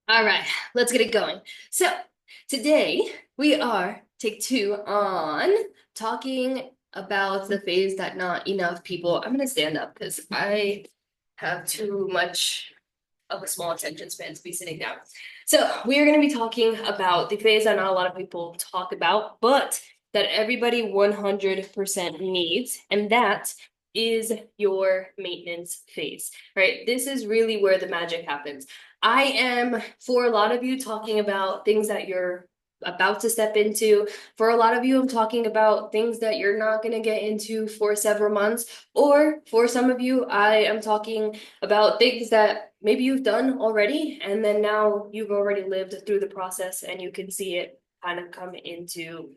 All right, let's get it going. So, today we are take two on talking about the phase that not enough people. I'm gonna stand up because I have too much of a small attention span to be sitting down. So, we are going to be talking about the phase that not a lot of people talk about, but that everybody 100% needs, and that is your maintenance phase, right? This is really where the magic happens. I am, for a lot of you, talking about things that you're about to step into. For a lot of you, I'm talking about things that you're not going to get into for several months. Or for some of you, I am talking about things that maybe you've done already, and then now you've already lived through the process and you can see it kind of come into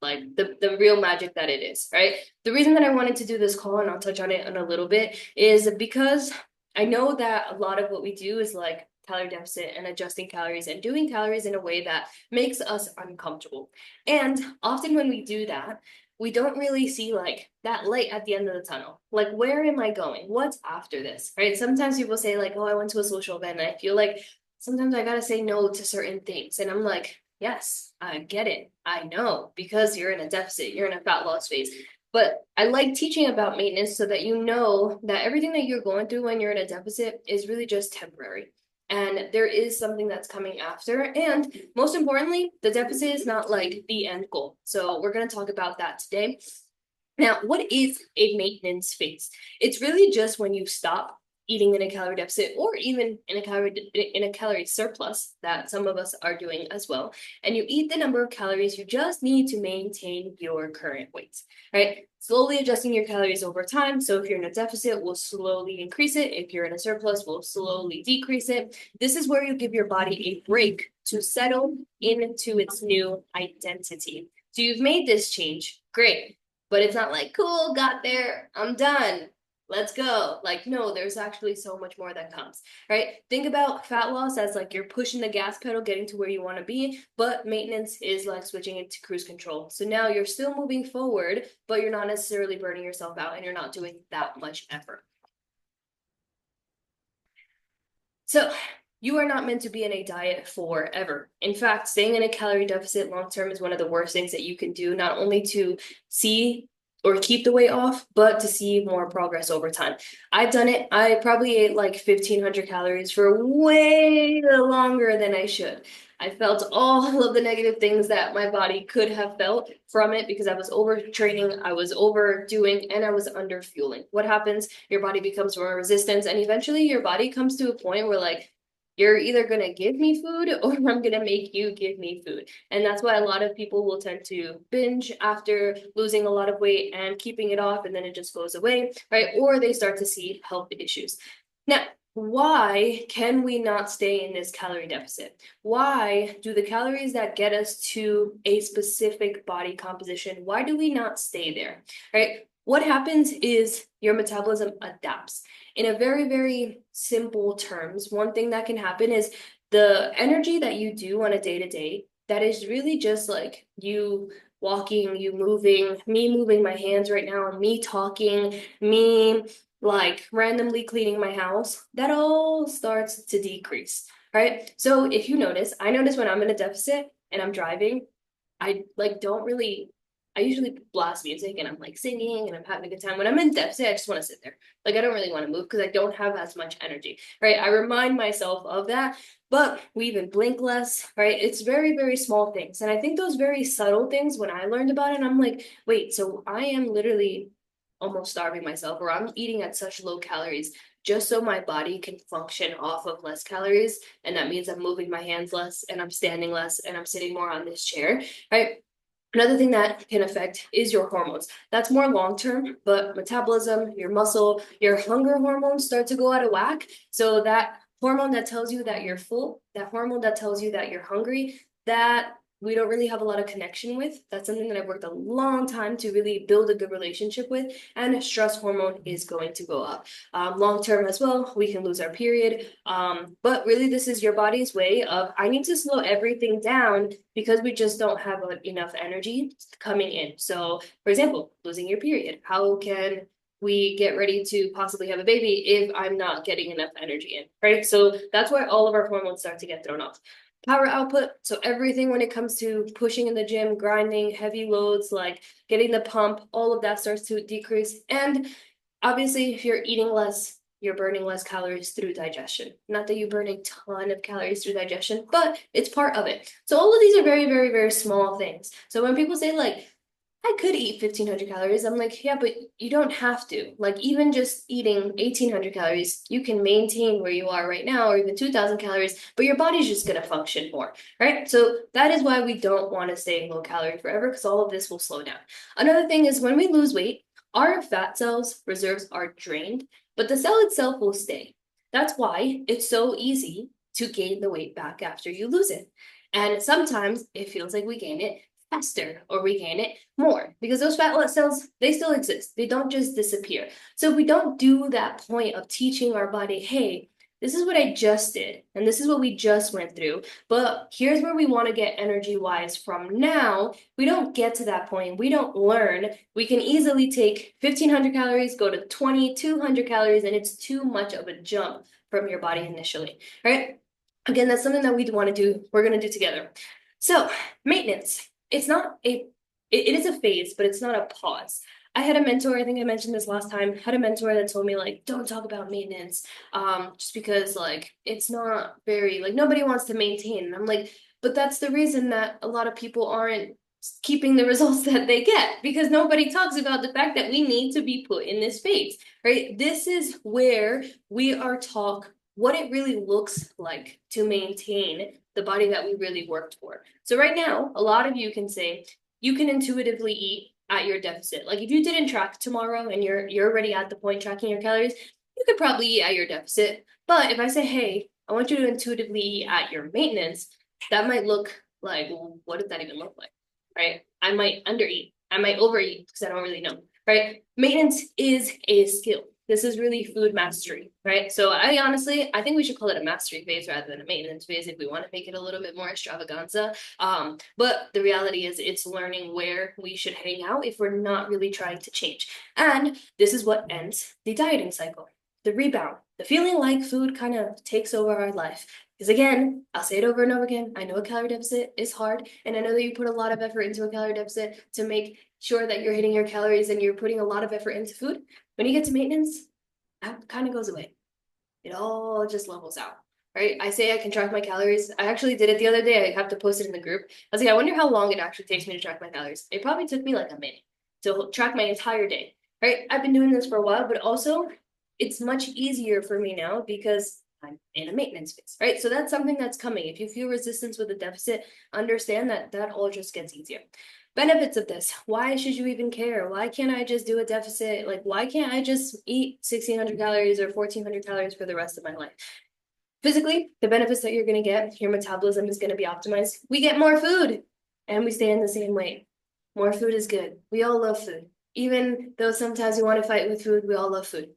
like the real magic that it is, right? The reason that I wanted to do this call, and I'll touch on it in a little bit, is because I know that a lot of what we do is like calorie deficit and adjusting calories and doing calories in a way that makes us uncomfortable. And often when we do that, we don't really see like that light at the end of the tunnel. Like, where am I going? What's after this? Right? Sometimes people say, like, oh, I went to a social event. And I feel like sometimes I gotta say no to certain things. And I'm like, yes, I get it. I know because you're in a deficit, you're in a fat loss phase. But I like teaching about maintenance so that you know that everything that you're going through when you're in a deficit is really just temporary. And there is something that's coming after. And most importantly, the deficit is not like the end goal. So we're going to talk about that today. Now, what is a maintenance phase? It's really just when you stop eating in a calorie deficit or even in a calorie surplus that some of us are doing as well, and you eat the number of calories you just need to maintain your current weight, right? Slowly adjusting your calories over time. So if you're in a deficit, we'll slowly increase it. If you're in a surplus, we'll slowly decrease it. This is where you give your body a break to settle into its new identity. So you've made this change. Great. But it's not like, cool, got there, I'm done. Let's go. Like, no, there's actually so much more that comes, right? Think about fat loss as like you're pushing the gas pedal, getting to where you want to be, but maintenance is like switching into cruise control. So now you're still moving forward, but you're not necessarily burning yourself out and you're not doing that much effort. So, you are not meant to be in a diet forever. In fact, staying in a calorie deficit long term is one of the worst things that you can do, not only to see or keep the weight off, but to see more progress over time. I've done it. I probably ate like 1,500 calories for way longer than I should. I felt all of the negative things that my body could have felt from it because I was overtraining, I was overdoing, and I was underfueling. What happens? Your body becomes more resistant, and eventually your body comes to a point where, like, you're either going to give me food or I'm going to make you give me food. And that's why a lot of people will tend to binge after losing a lot of weight and keeping it off, and then it just goes away, right? Or they start to see health issues. Now, why can we not stay in this calorie deficit? Why do the calories that get us to a specific body composition, why do we not stay there, right? What happens is your metabolism adapts. In a very, very simple terms, one thing that can happen is the energy that you do on a day to day, that is really just like you walking, you moving, me moving my hands right now, me talking, me like randomly cleaning my house, that all starts to decrease, right? So if you notice, I notice when I'm in a deficit and I'm driving, I like don't really I usually blast music and I'm like singing and I'm having a good time. When I'm in deficit, I just want to sit there. Like I don't really want to move because I don't have as much energy, right? I remind myself of that, but we even blink less, right? It's very, very small things. And I think those very subtle things, when I learned about it, I'm like, wait, so I am literally almost starving myself, or I'm eating at such low calories just so my body can function off of less calories. And that means I'm moving my hands less and I'm standing less and I'm sitting more on this chair, right? Another thing that can affect is your hormones. That's more long term, but metabolism, your muscle, your hunger hormones start to go out of whack. So that hormone that tells you that you're full, that hormone that tells you that you're hungry, that we don't really have a lot of connection with. That's something that I've worked a long time to really build a good relationship with. And stress hormone is going to go up. Long term as well, we can lose our period. But really, this is your body's way of, I need to slow everything down because we just don't have enough energy coming in. So, for example, losing your period. How can we get ready to possibly have a baby if I'm not getting enough energy in, right? So that's why all of our hormones start to get thrown off. Power output, so everything when it comes to pushing in the gym, grinding, heavy loads, like getting the pump, all of that starts to decrease. And obviously, if you're eating less, you're burning less calories through digestion. Not that you burn a ton of calories through digestion, but it's part of it. So all of these are very, very, very small things. So when people say like, I could eat 1,500 calories. I'm like, yeah, but you don't have to. Like, even just eating 1,800 calories, you can maintain where you are right now, or even 2,000 calories, but your body's just going to function more, right? So that is why we don't want to stay low calorie forever, because all of this will slow down. Another thing is when we lose weight, our fat cells reserves are drained, but the cell itself will stay. That's why it's so easy to gain the weight back after you lose it. And sometimes it feels like we gain it faster or we gain it more because those fat cells, they still exist. They don't just disappear. So we don't do that point of teaching our body, hey, this is what I just did, and this is what we just went through. But here's where we want to get energy wise from now. We don't get to that point. We don't learn. We can easily take 1,500 calories, go to 2,200 calories, and it's too much of a jump from your body initially, right? Again, that's something that we want to do. We're going to do together. So, maintenance. It's not it is a phase, but it's not a pause. I had a mentor, I think I mentioned this last time, had a mentor that told me like, don't talk about maintenance, just because like it's not very like nobody wants to maintain. And I'm like, but that's the reason that a lot of people aren't keeping the results that they get because nobody talks about the fact that we need to be put in this phase, right? This is where we are taught what it really looks like to maintain the body that we really worked for. So right now, a lot of you can say you can intuitively eat at your deficit. Like if you didn't track tomorrow and you're already at the point tracking your calories, you could probably eat at your deficit. But if I say, hey, I want you to intuitively eat at your maintenance, that might look like, well, what does that even look like? Right? I might undereat. I might overeat because I don't really know. Right? Maintenance is a skill. This is really food mastery, right? So I think we should call it a mastery phase rather than a maintenance phase if we want to make it a little bit more extravaganza. But the reality is it's learning where we should hang out if we're not really trying to change. And this is what ends the dieting cycle, the rebound, the feeling like food kind of takes over our life. Because again, I'll say it over and over again. I know a calorie deficit is hard, and I know that you put a lot of effort into a calorie deficit to make sure that you're hitting your calories and you're putting a lot of effort into food. When you get to maintenance, that kind of goes away. It all just levels out, right? I say I can track my calories. I actually did it the other day. I have to post it in the group. I was like, I wonder how long it actually takes me to track my calories. It probably took me like a minute to track my entire day, right? I've been doing this for a while, but also it's much easier for me now because I'm in a maintenance phase, right? So that's something that's coming. If you feel resistance with a deficit, understand that that all just gets easier. Benefits of this. Why should you even care? Why can't I just do a deficit? Like, why can't I just eat 1,600 calories or 1,400 calories for the rest of my life? Physically, the benefits that you're going to get, your metabolism is going to be optimized. We get more food and we stay in the same weight. More food is good. We all love food. Even though sometimes we want to fight with food, we all love food.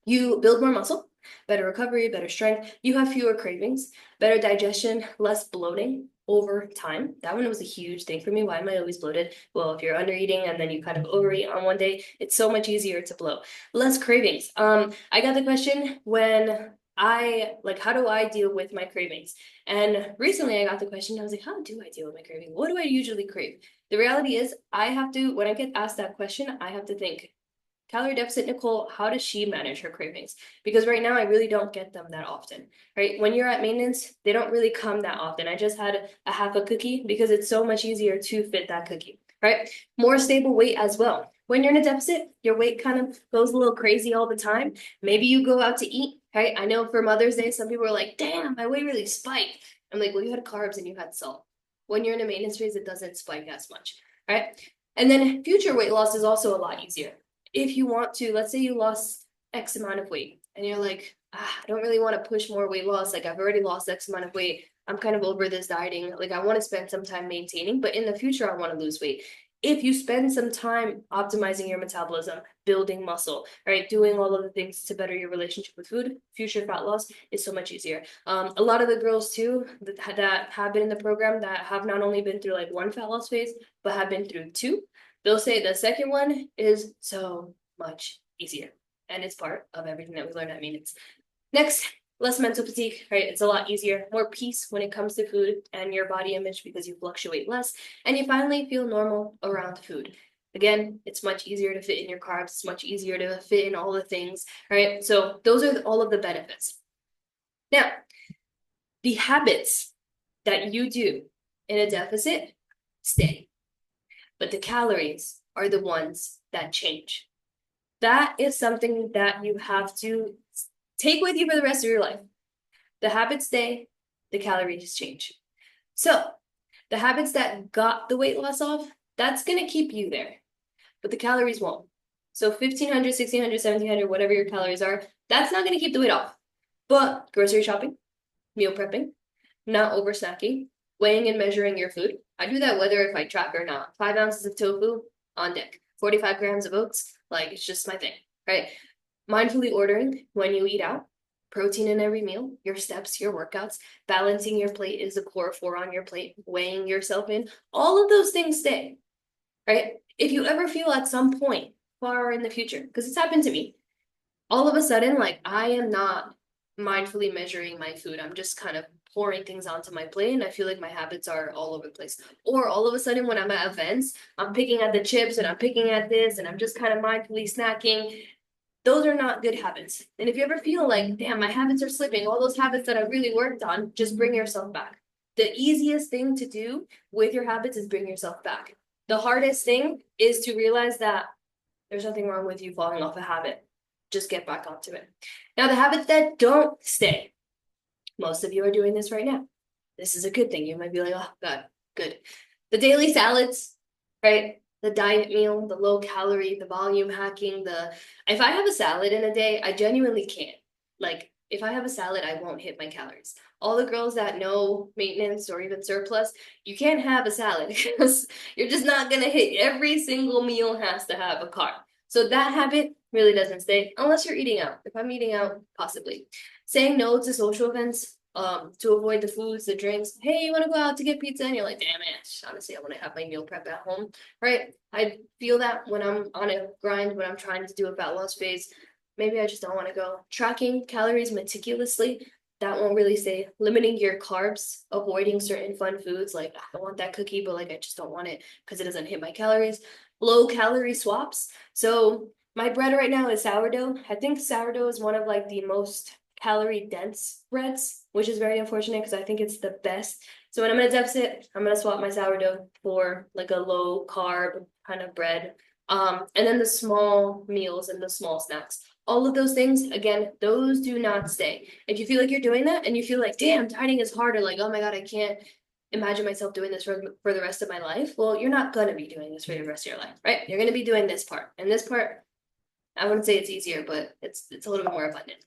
You build more muscle, better recovery, better strength. You have fewer cravings, better digestion, less bloating over time. That one was a huge thing for me. Why am I always bloated? Well, if you're under eating and then you kind of overeat on one day, it's so much easier to bloat. Less cravings. I got the question when how do I deal with my cravings? And recently I got the question, I was like, how do I deal with my craving? What do I usually crave? The reality is I have to, when I get asked that question, I have to think, calorie deficit Nicole, how does she manage her cravings? Because right now I really don't get them that often, right? When you're at maintenance, they don't really come that often. I just had a half a cookie because it's so much easier to fit that cookie, right? More stable weight as well. When you're in a deficit, your weight kind of goes a little crazy all the time. Maybe you go out to eat, right? I know for Mother's Day, some people are like, damn, my weight really spiked. I'm like, well, you had carbs and you had salt. When you're in a maintenance phase, it doesn't spike as much, right? And then future weight loss is also a lot easier. If you want to, let's say you lost X amount of weight and you're like, I don't really want to push more weight loss. Like I've already lost X amount of weight. I'm kind of over this dieting. Like I want to spend some time maintaining, but in the future, I want to lose weight. If you spend some time optimizing your metabolism, building muscle, right, doing all of the things to better your relationship with food, future fat loss is so much easier. A lot of the girls too that have been in the program that have not only been through like one fat loss phase, but have been through two, they'll say the second one is so much easier. And it's part of everything that we learned at maintenance. Next, less mental fatigue, right? It's a lot easier, more peace when it comes to food and your body image because you fluctuate less and you finally feel normal around food. Again, it's much easier to fit in your carbs. It's much easier to fit in all the things, right? So those are all of the benefits. Now, the habits that you do in a deficit stay, but the calories are the ones that change. That is something that you have to take with you for the rest of your life. The habits stay, the calories change. So the habits that got the weight loss off, that's going to keep you there, but the calories won't. So 1,500, 1,600, 1,700, whatever your calories are, that's not going to keep the weight off. But grocery shopping, meal prepping, not over snacking, weighing and measuring your food. I do that whether if I track or not. 5 ounces of tofu on deck, 45 grams of oats, like it's just my thing, right? Mindfully ordering when you eat out, protein in every meal, your steps, your workouts, balancing your plate is the core 4 on your plate, weighing yourself in, all of those things stay, right? If you ever feel at some point far in the future, because it's happened to me, all of a sudden, like I am not mindfully measuring my food. I'm just kind of pouring things onto my plate and I feel like my habits are all over the place. Or all of a sudden when I'm at events, I'm picking at the chips and I'm picking at this and I'm just kind of mindfully snacking. Those are not good habits. And if you ever feel like, damn, my habits are slipping, all those habits that I really worked on, just bring yourself back. The easiest thing to do with your habits is bring yourself back. The hardest thing is to realize that there's nothing wrong with you falling off a habit. Just get back onto it. Now, the habits that don't stay, most of you are doing this right now. This is a good thing. You might be like, oh, God, good. The daily salads, right? The diet meal, the low calorie, the volume hacking, if I have a salad in a day, I genuinely can't. Like, if I have a salad, I won't hit my calories. All the girls that know maintenance or even surplus, you can't have a salad because you're just not going to hit. Every single meal has to have a carb. So that habit really doesn't stay unless you're eating out. If I'm eating out, possibly. Saying no to social events, to avoid the foods, the drinks. Hey, you want to go out to get pizza? And you're like, damn it. Honestly, I want to have my meal prep at home, right? I feel that when I'm on a grind, when I'm trying to do a fat loss phase, maybe I just don't want to go. Tracking calories meticulously, that won't really stay. Limiting your carbs, avoiding certain fun foods, like I want that cookie, but like I just don't want it because it doesn't hit my calories. Low calorie swaps. So my bread right now is sourdough. I think sourdough is one of like the most calorie dense breads, which is very unfortunate because I think it's the best. So when I'm in a deficit, I'm gonna swap my sourdough for like a low carb kind of bread. And then the small meals and the small snacks. All of those things, again, those do not stay. If you feel like you're doing that and you feel like, damn, dieting is harder, like, oh my God, I can't imagine myself doing this for the rest of my life. Well, you're not gonna be doing this for the rest of your life, right? You're gonna be doing this part. And this part, I wouldn't say it's easier, but it's a little bit more abundant.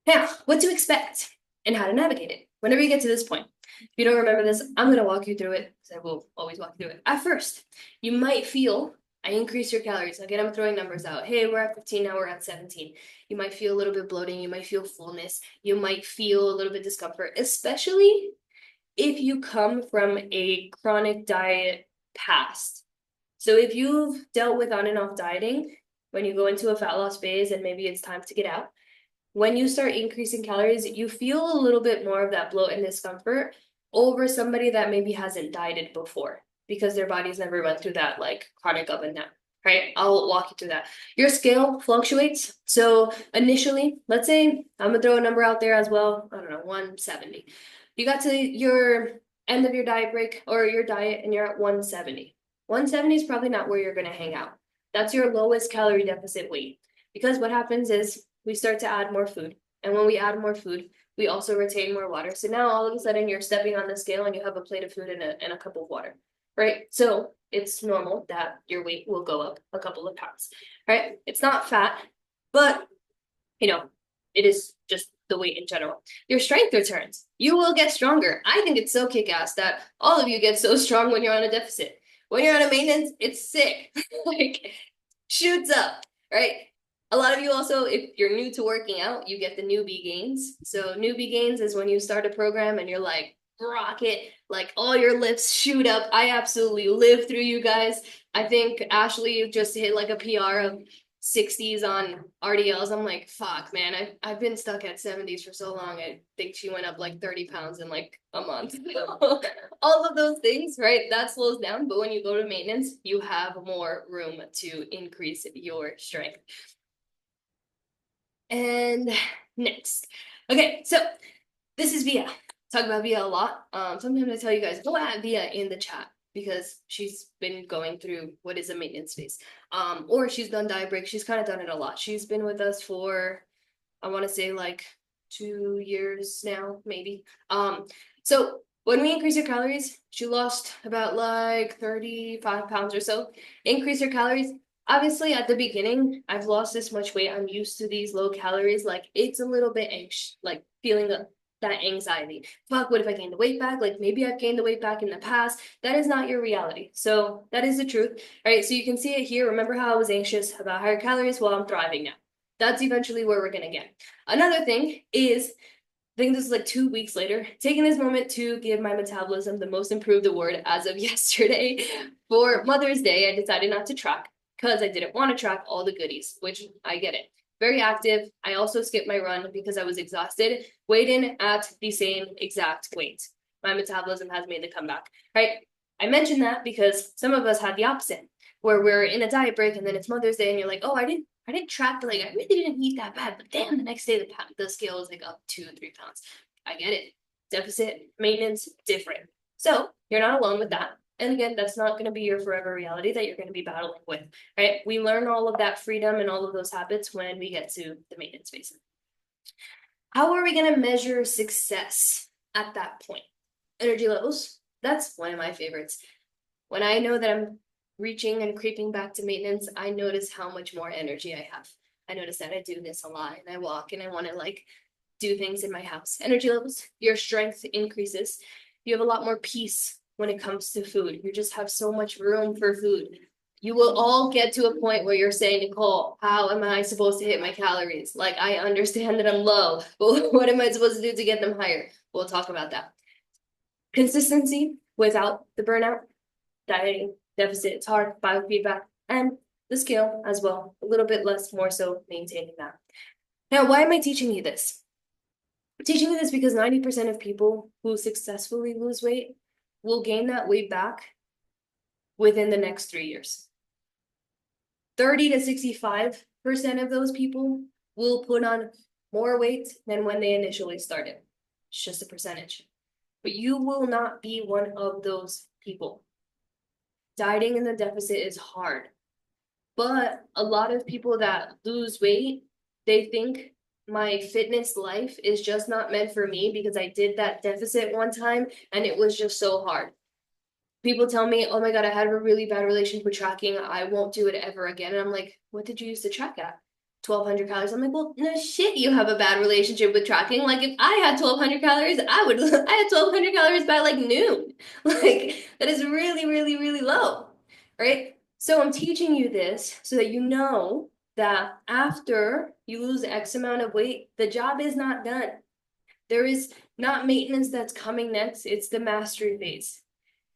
Now, what to expect and how to navigate it. Whenever you get to this point, if you don't remember this, I'm going to walk you through it because I will always walk you through it. At first, you might feel I increase your calories. Again, I'm throwing numbers out. Hey, we're at 15, now we're at 17. You might feel a little bit bloating. You might feel fullness. You might feel a little bit discomfort, especially if you come from a chronic diet past. So if you've dealt with on and off dieting, when you go into a fat loss phase and maybe it's time to get out, when you start increasing calories, you feel a little bit more of that bloat and discomfort over somebody that maybe hasn't dieted before because their body's never went through that like chronic up and down, right? I'll walk you through that. Your scale fluctuates. So initially, let's say I'm gonna throw a number out there as well. I don't know, 170. You got to your end of your diet break or your diet and you're at 170. 170 is probably not where you're gonna hang out. That's your lowest calorie deficit weight. Because what happens is we start to add more food. And when we add more food, we also retain more water. So now all of a sudden you're stepping on the scale and you have a plate of food and a cup of water, right? So it's normal that your weight will go up a couple of pounds, right? It's not fat, but it is just the weight in general. Your strength returns. You will get stronger. I think it's so kick-ass that all of you get so strong when you're on a deficit. When you're on a maintenance, it's sick. Like shoots up, right? A lot of you also, if you're new to working out, you get the newbie gains. So newbie gains is when you start a program and you're like, rocket, like all your lifts shoot up. I absolutely live through you guys. I think Ashley just hit like a PR of 60s on RDLs. I'm like, fuck, man. I've been stuck at 70s for so long. I think she went up like 30 pounds in like a month. All of those things, right? That slows down. But when you go to maintenance, you have more room to increase your strength. And next. Okay, so this is Via. Talk about Via a lot. Sometimes I tell you guys, go at Via in the chat because she's been going through what is a maintenance phase. Or she's done diet break. She's kind of done it a lot. She's been with us for, I want to say like 2 years now, maybe. So when we increase her calories, she lost about like 35 pounds or so. Increase her calories. Obviously, at the beginning, I've lost this much weight. I'm used to these low calories. Like, it's a little bit anxious, like feeling that anxiety. Fuck, what if I gain the weight back? Like, maybe I've gained the weight back in the past. That is not your reality. So, that is the truth. All right, so you can see it here. Remember how I was anxious about higher calories? Well, I'm thriving now. That's eventually where we're going to get. Another thing is, I think this is like 2 weeks later, taking this moment to give my metabolism the most improved award as of yesterday. For Mother's Day, I decided not to track because I didn't want to track all the goodies, which I get it. Very active. I also skipped my run because I was exhausted. Weighed in at the same exact weight. My metabolism has made the comeback, right? I mentioned that because some of us had the opposite, where we're in a diet break and then it's Mother's Day and you're like, oh, I didn't track, like, I really didn't eat that bad, but damn, the next day the scale is like up 2 or 3 pounds. I get it. Deficit, maintenance, different. So you're not alone with that. And again, that's not going to be your forever reality that you're going to be battling with, right? We learn all of that freedom and all of those habits when we get to the maintenance phase. How are we going to measure success at that point? Energy levels. That's one of my favorites. When I know that I'm reaching and creeping back to maintenance, I notice how much more energy I have. I notice that I do this a lot and I walk and I want to like do things in my house. Energy levels, your strength increases. You have a lot more peace when it comes to food. You just have so much room for food. You will all get to a point where you're saying, Nicole, how am I supposed to hit my calories? Like, I understand that I'm low, but what am I supposed to do to get them higher? We'll talk about that. Consistency without the burnout, dieting, deficit, it's hard, biofeedback, and the scale as well, a little bit less, more so maintaining that. Now, why am I teaching you this? I'm teaching you this because 90% of people who successfully lose weight will gain that weight back within the next 3 years. 30 to 65% of those people will put on more weight than when they initially started. It's just a percentage. But you will not be one of those people. Dieting in the deficit is hard. But a lot of people that lose weight, they think my fitness life is just not meant for me because I did that deficit one time and it was just so hard. People tell me, oh my God, I had a really bad relationship with tracking. I won't do it ever again. And I'm like, what did you used to track at? 1,200 calories. I'm like, well, no shit, you have a bad relationship with tracking. Like, if I had 1,200 calories, I had 1,200 calories by like noon. Like, that is really, really, really low, right? So I'm teaching you this so that you know that after you lose X amount of weight, the job is not done. There is not maintenance that's coming next. It's the mastery phase.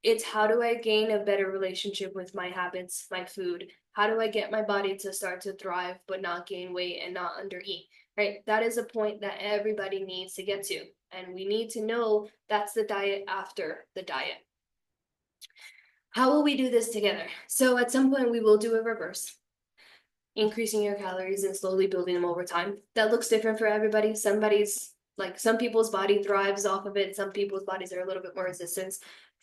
It's how do I gain a better relationship with my habits, my food? How do I get my body to start to thrive but not gain weight and not undereat? Right? That is a point that everybody needs to get to. And we need to know that's the diet after the diet. How will we do this together? So at some point we will do a reverse, increasing your calories and slowly building them over time. That looks different for everybody. Some people's body thrives off of it. Some people's bodies are a little bit more resistant.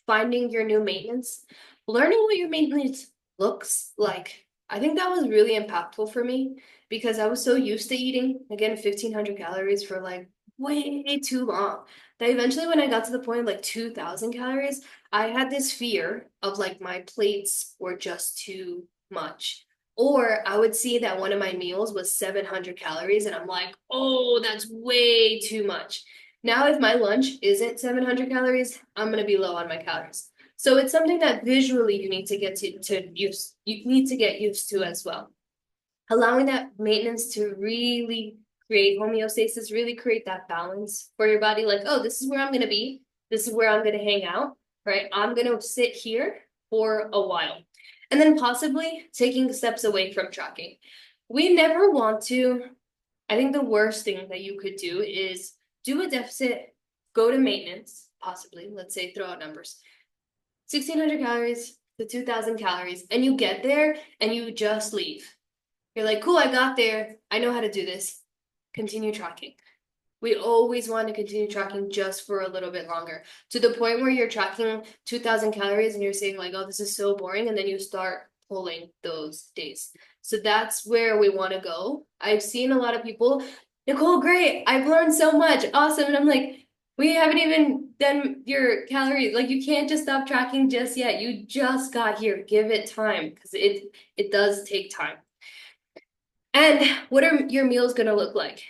Finding your new maintenance, learning what your maintenance looks like. I think that was really impactful for me because I was so used to eating, again, 1,500 calories for like way too long. That eventually when I got to the point of like 2,000 calories, I had this fear of like my plates were just too much. Or I would see that one of my meals was 700 calories and I'm like, oh, that's way too much. Now, if my lunch isn't 700 calories, I'm going to be low on my calories. So it's something that visually you need to get you need to get used to as well. Allowing that maintenance to really create homeostasis, really create that balance for your body. Like, oh, this is where I'm going to be. This is where I'm gonna hang out, right? I'm gonna sit here for a while. And then possibly taking steps away from tracking. We never want to, I think the worst thing that you could do is do a deficit, go to maintenance, possibly, let's say throw out numbers, 1,600 calories to 2,000 calories, and you get there and you just leave. You're like, cool, I got there. I know how to do this. Continue tracking. We always want to continue tracking just for a little bit longer, to the point where you're tracking 2,000 calories and you're saying like, oh, this is so boring. And then you start pulling those days. So that's where we want to go. I've seen a lot of people, Nicole, great. I've learned so much. Awesome. And I'm like, we haven't even done your calories. Like you can't just stop tracking just yet. You just got here. Give it time because it does take time. And what are your meals going to look like?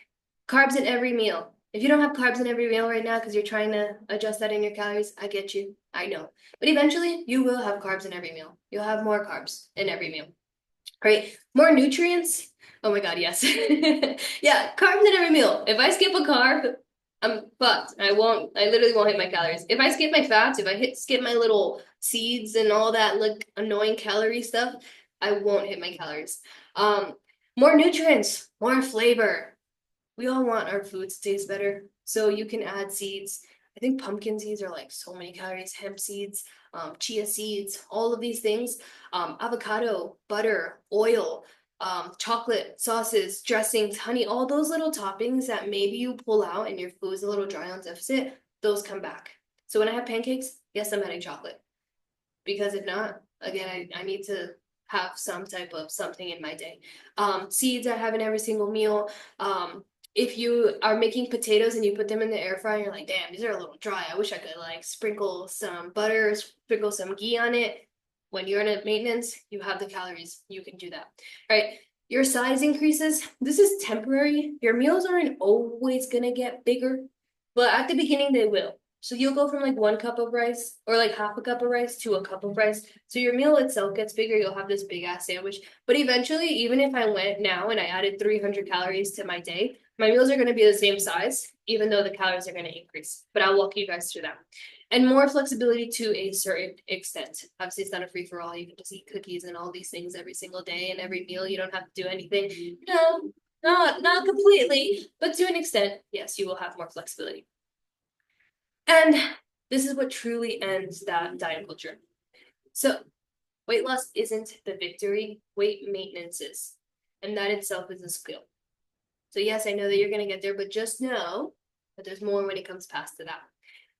Carbs in every meal. If you don't have carbs in every meal right now because you're trying to adjust that in your calories, I get you. I know. But eventually, you will have carbs in every meal. You'll have more carbs in every meal. Right? More nutrients. Oh my God, yes. Yeah, carbs in every meal. If I skip a carb, I'm fucked. I literally won't hit my calories. If I skip my fats, if I skip my little seeds and all that like annoying calorie stuff, I won't hit my calories. More nutrients, more flavor. We all want our food to taste better. So you can add seeds. I think pumpkin seeds are like so many calories, hemp seeds, chia seeds, all of these things, avocado, butter, oil, chocolate, sauces, dressings, honey, all those little toppings that maybe you pull out and your food's a little dry on deficit, those come back. So when I have pancakes, yes, I'm adding chocolate. Because if not, again, I need to have some type of something in my day. Seeds I have in every single meal. If you are making potatoes and you put them in the air fryer, you're like, damn, these are a little dry. I wish I could like sprinkle some butter, sprinkle some ghee on it. When you're in a maintenance, you have the calories. You can do that. All right. Your size increases. This is temporary. Your meals aren't always gonna get bigger, but at the beginning they will. So you'll go from like 1 cup of rice or like half a cup of rice to a cup of rice. So your meal itself gets bigger. You'll have this big ass sandwich. But eventually, even if I went now and I added 300 calories to my day, my meals are going to be the same size, even though the calories are going to increase. But I'll walk you guys through that. And more flexibility to a certain extent. Obviously, it's not a free for all. You can just eat cookies and all these things every single day and every meal. You don't have to do anything. No, not completely, but to an extent, yes, you will have more flexibility. And this is what truly ends that diet culture. So weight loss isn't the victory, weight maintenance is. And that itself is a skill. So yes, I know that you're going to get there, but just know that there's more when it comes past to that.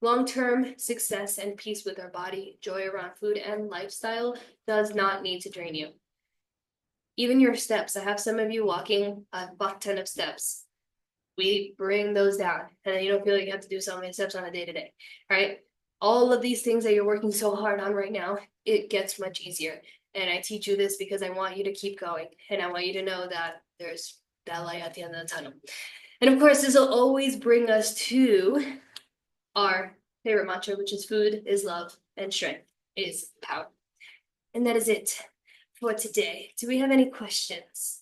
Long-term success and peace with our body, joy around food and lifestyle does not need to drain you. Even your steps. I have some of you walking a buck ton of steps. We bring those down, and then you don't feel like you have to do so many steps on a day-to-day, right? All of these things that you're working so hard on right now, it gets much easier. And I teach you this because I want you to keep going, and I want you to know that there's that light at the end of the tunnel. And of course, this will always bring us to our favorite mantra, which is food is love and strength is power. And that is it for today. Do we have any questions?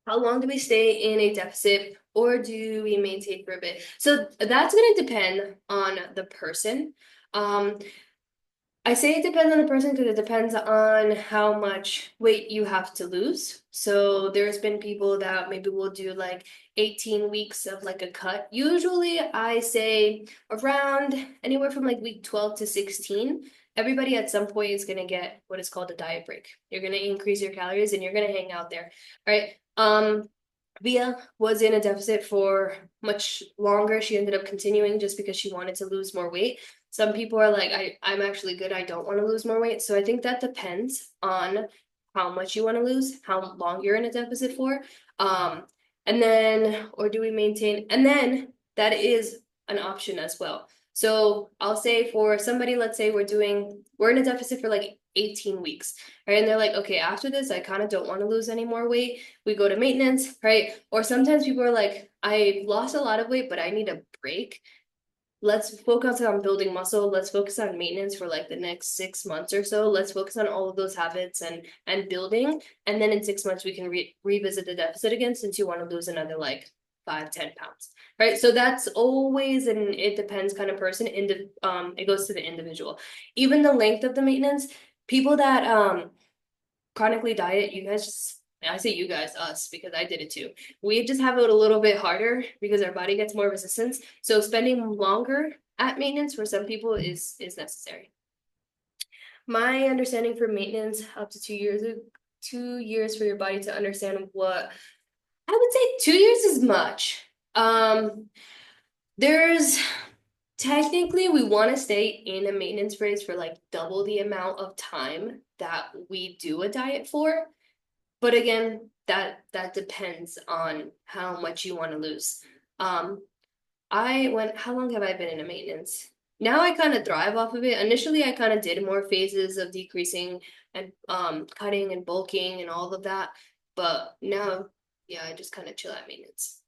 How long do we stay in a deficit or do we maintain for a bit? So that's going to depend on the person. I say it depends on the person because it depends on how much weight you have to lose. So there's been people that maybe will do like 18 weeks of like a cut. Usually I say around anywhere from like week 12 to 16. Everybody at some point is going to get what is called a diet break. You're going to increase your calories and you're going to hang out there, right? Via was in a deficit for much longer. She ended up continuing just because she wanted to lose more weight. Some people are like, I'm actually good. I don't want to lose more weight. So I think that depends on how much you want to lose, how long you're in a deficit for. And then, or do we maintain? And then that is an option as well. So I'll say for somebody, let's say we're in a deficit for like 18 weeks, right? And they're like, okay, after this, I kind of don't want to lose any more weight. We go to maintenance, right? Or sometimes people are like, I lost a lot of weight, but I need a break. let's focus on building muscle. Let's focus on maintenance for like the next 6 months or so. Let's focus on all of those habits and building. And then in 6 months, we can revisit the deficit again since you want to lose another like 5, 10 pounds. Right. So that's always and it depends kind of person. It goes to the individual. Even the length of the maintenance, people that chronically diet, you guys just I say you guys, us, because I did it too. We just have it a little bit harder because our body gets more resistance. So spending longer at maintenance for some people is necessary. My understanding for maintenance up to 2 years, 2 years for your body to understand what I would say 2 years is much. There's technically we want to stay in a maintenance phase for like double the amount of time that we do a diet for. But again, that depends on how much you want to lose. Um, how long have I been in a maintenance? Now I kind of thrive off of it. Initially, I kind of did more phases of decreasing and cutting and bulking and all of that. But now, yeah, I just kind of chill at maintenance.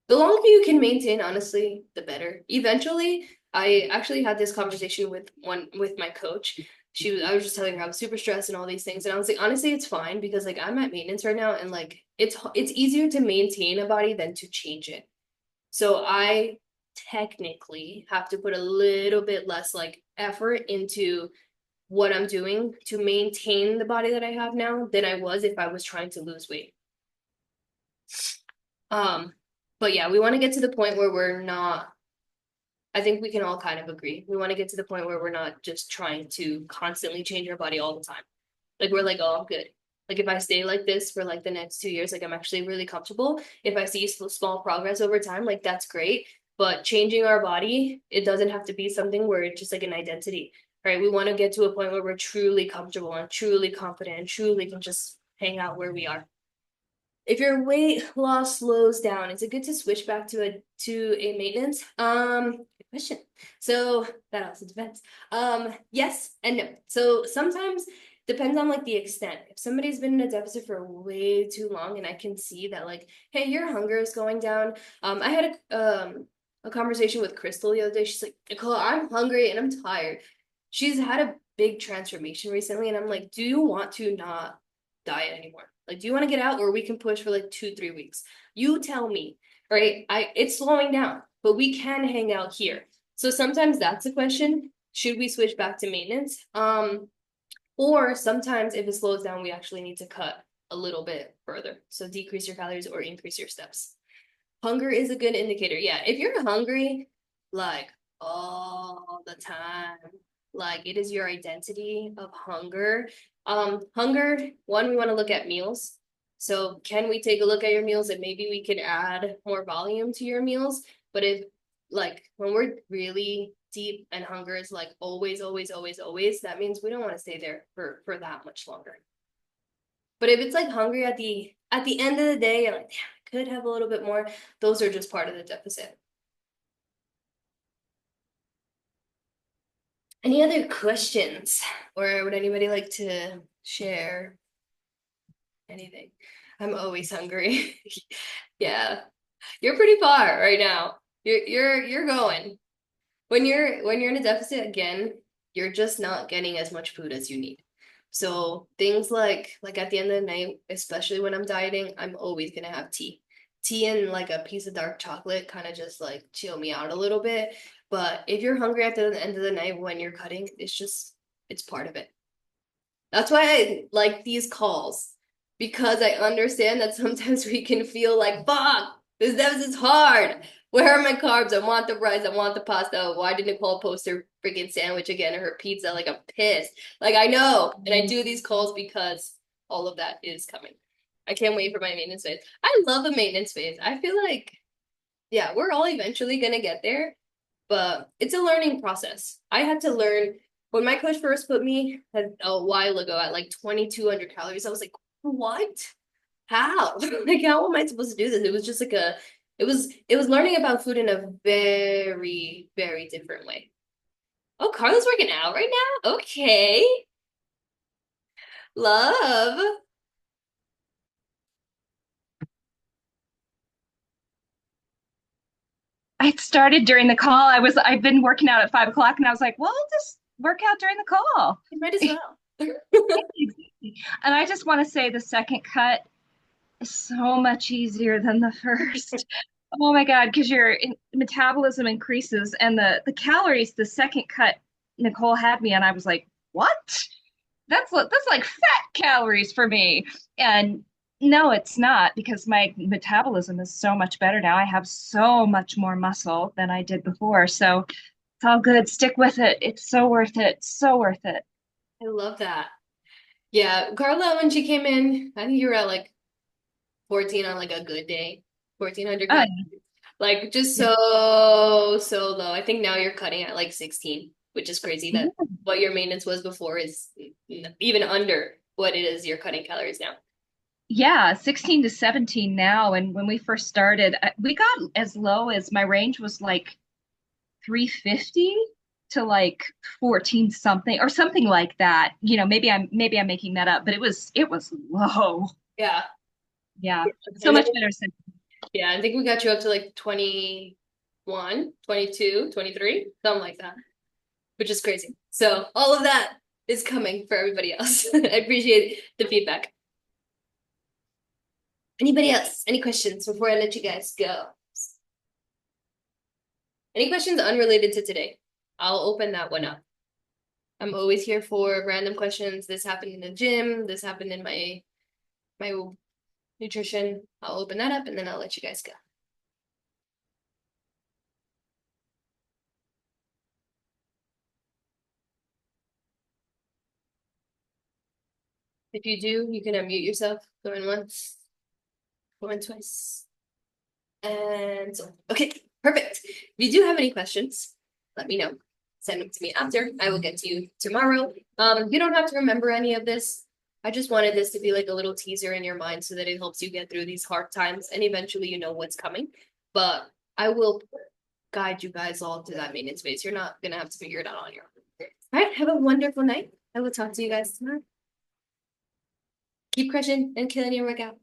The longer you can maintain, honestly, the better. Eventually, I actually had this conversation with my coach. I was just telling her I was super stressed and all these things, and I was like, honestly, it's fine because like I'm at maintenance right now, and like it's easier to maintain a body than to change it. So I technically have to put a little bit less like effort into what I'm doing to maintain the body that I have now than I was if I was trying to lose weight. Um, but yeah, we want to get to the point where we're not, I think we can all kind of agree. We want to get to the point where we're not just trying to constantly change our body all the time. Like we're like, oh, I'm good. Like if I stay like this for like the next 2 years, like I'm actually really comfortable. If I see small progress over time, like that's great. But changing our body, it doesn't have to be something where it's just like an identity, right? We want to get to a point where we're truly comfortable and truly confident and truly can just hang out where we are. If your weight loss slows down, is it good to switch back to a maintenance? Good question. So that also depends. Yes and no. So sometimes depends on like the extent. If somebody's been in a deficit for way too long and I can see that like, hey, your hunger is going down. I had a conversation with Crystal the other day. She's like, Nicole, I'm hungry and I'm tired. She's had a big transformation recently, and I'm like, do you want to not diet anymore? Like, do you want to get out or we can push for like 2, 3 weeks? You tell me, right? It's slowing down, but we can hang out here. So sometimes that's a question. Should we switch back to maintenance? Or sometimes if it slows down, we actually need to cut a little bit further. So decrease your calories or increase your steps. Hunger is a good indicator. Yeah, if you're hungry, like all the time, like it is your identity of hunger. Hunger, one, we want to look at meals. So can we take a look at your meals and maybe we could add more volume to your meals? But if like when we're really deep and hunger is like always, always, always, always, that means we don't want to stay there for that much longer. But if it's like hungry at the end of the day, and like, damn, I could have a little bit more, those are just part of the deficit. Any other questions? Or would anybody like to share anything? I'm always hungry. Yeah. You're pretty far right now. You're going. When you're in a deficit again, you're just not getting as much food as you need. So things like at the end of the night, especially when I'm dieting, I'm always gonna have tea. Tea and like a piece of dark chocolate kind of just like chill me out a little bit. But if you're hungry at the end of the night when you're cutting, it's part of it. That's why I like these calls because I understand that sometimes we can feel like, fuck, this deficit's hard. Where are my carbs? I want the rice. I want the pasta. Why did Nicole post her freaking sandwich again or her pizza? Like, I'm pissed. Like, I know. And I do these calls because all of that is coming. I can't wait for my maintenance phase. I love a maintenance phase. I feel like, yeah, we're all eventually going to get there, but it's a learning process. I had to learn when my coach first put me a while ago at like 2,200 calories. I was like, what? How? Like, how am I supposed to do this? It was just like it was learning about food in a very, very different way. Oh, Carla's working out right now? Okay. Love. I started during the call. I've been working out at 5 o'clock and I was like, well, I'll just work out during the call. You might as well. And I just want to say the second cut is so much easier than the first. Oh my God, because metabolism increases and the calories, the second cut Nicole had me and I was like, what? That's like fat calories for me. And no, it's not because my metabolism is so much better now. I have so much more muscle than I did before. So it's all good. Stick with it. It's so worth it. So worth it. I love that. Yeah, Carla, when she came in, I think you were at like 14 on like a good day, 1400 Oh, calories. Like just so low. I think now you're cutting at like 16, which is crazy that yeah. what your maintenance was before is even under what it is you're cutting calories now. Yeah, 16 to 17 now. And when we first started, we got as low as my range was like 350 to like 14 something or something like that. Maybe I'm making that up, but it was low. Yeah. Yeah. So And then much better since. yeah, I think we got you up to like 21, 22, 23, something like that, which is crazy. So all of that is coming for everybody else. I appreciate the feedback. Anybody else? Any questions before I let you guys go? Any questions unrelated to today? I'll open that one up. I'm always here for random questions. This happened in the gym. This happened in my nutrition. I'll open that up and then I'll let you guys go. If you do, you can unmute yourself. Going once, going twice. And so, okay, perfect. If you do have any questions, let me know. Send them to me after. I will get to you tomorrow. You don't have to remember any of this. I just wanted this to be like a little teaser in your mind so that it helps you get through these hard times and eventually you know what's coming. But I will guide you guys all to that maintenance phase. You're not gonna have to figure it out on your own. All right, have a wonderful night. I will talk to you guys tomorrow. Keep crushing and killing your workout.